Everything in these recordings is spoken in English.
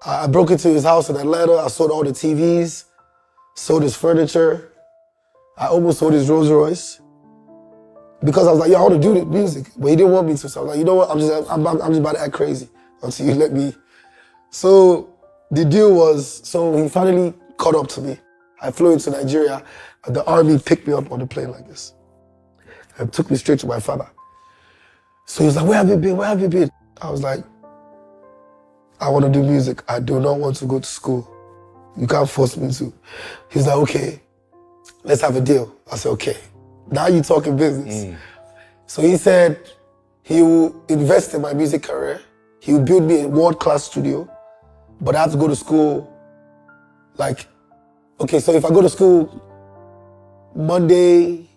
I broke into his house in Atlanta. I sold all the TVs, sold his furniture. I almost sold his Rolls Royce. Because I was like, yo, I want to do the music. But he didn't want me to. So I was like, you know what? I'm just about to act crazy until you let me. So the deal was, so he finally caught up to me. I flew into Nigeria. The army picked me up on the plane like this and took me straight to my father. So he was like, where have you been? Where have you been? I was like, I want to do music. I do not want to go to school. You can't force me to. He's like, okay, let's have a deal. I said, okay. Now you talking business. So he said he will invest in my music career. He will build me a world-class studio, but I have to go to school. Like, okay, so if I go to school Monday,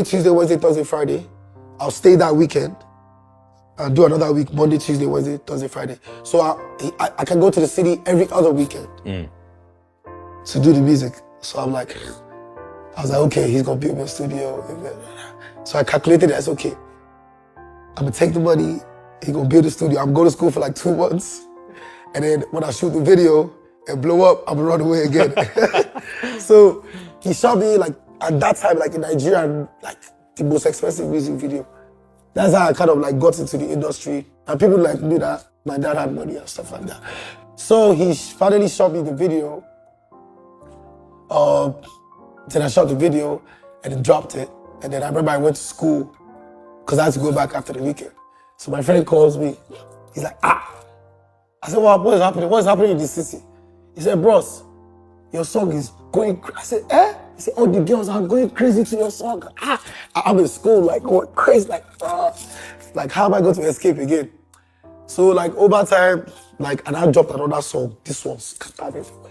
Tuesday, Wednesday, Thursday, Friday, I'll stay that weekend. I'll do another week, Monday, Tuesday, Wednesday, Thursday, Friday. So I can go to the city every other weekend to do the music. So I'm like, I was like, okay, he's gonna build me a studio. So I calculated it as, okay, I'm gonna take the money, he gonna build a studio. I'm going to school for like 2 months. And then when I shoot the video and blow up, I'm gonna run away again. So he shot me like, at that time, like in Nigeria, like the most expensive music video. That's how I kind of like got into the industry. And people like knew that my dad had money and stuff like that. So he finally shot me the video. Then I shot the video and then dropped it. And then I remember I went to school because I had to go back after the weekend. So my friend calls me. He's like, ah. I said, what is happening? What is happening in this city? He said, bros, your song is going crazy. I said, eh? He said, all the girls are going crazy to your song. Ah. I'm in school, like going crazy, like, like how am I going to escape again? So like over time, like, and I dropped another song. This one scattered everywhere.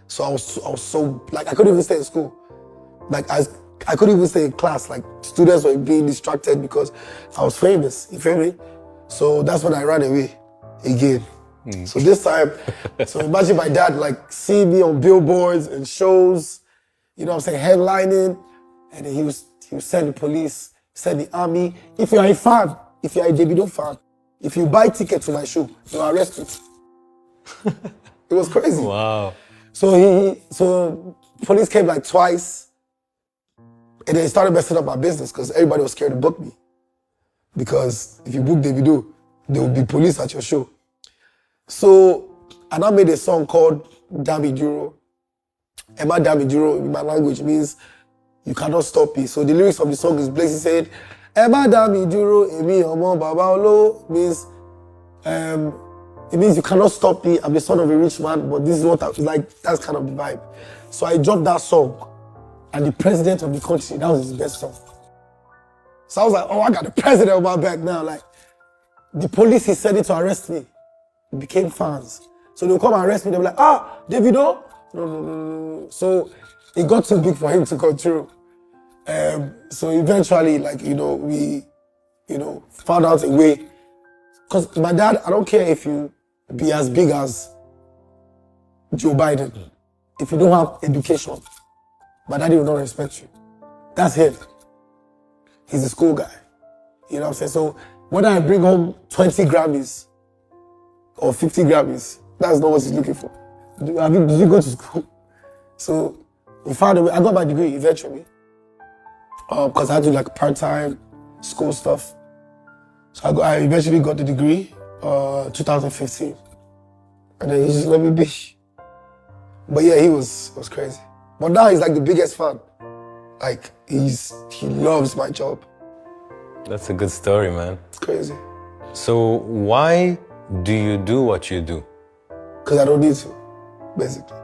So I was so, like, I couldn't even stay in school. Like, I couldn't even stay in class. Like, students were being distracted because I was famous, you feel me? So that's when I ran away again. So this time, so imagine my dad, like, seeing me on billboards and shows, you know what I'm saying, headlining, and then he would send the police, send the army. If you're a fan, if you're a Davido fan, if you buy tickets to my show, you're arrested. It was crazy. Wow. So police came like twice, and they started messing up my business because everybody was scared to book me. Because if you book Davido, there will be police at your show. So, and I made a song called Davido. Emma Davido in my language means you cannot stop me. So the lyrics of the song is basically saying, Emma Davido, Emi Omo Baba Olo, means it means you cannot stop me. I'm the son of a rich man, but this is what I like. That's kind of the vibe. So I dropped that song, and the president of the country, that was his best song. So I was like, oh, I got the president on my back now. Like, the police, he said it to arrest me. Became fans. So they'll come and arrest me. They'll be like, ah, Davido? No. So it got too big for him to control. So eventually, like, we, found out a way. Because my dad, I don't care if you be as big as Joe Biden. If you don't have education, my daddy will not respect you. That's him. He's a school guy. You know what I'm saying? So whether I bring home 20 Grammys or 50 Grammys, that's not what he's looking for. Did you go to school? So we found a way. I got my degree eventually. Because I had to do like part-time school stuff. So I eventually got the degree, 2015. And then he just let me be. But yeah, he was crazy. But now he's like the biggest fan. Like, he loves my job. That's a good story, man. It's crazy. So why do you do what you do? Because I don't need to, basically.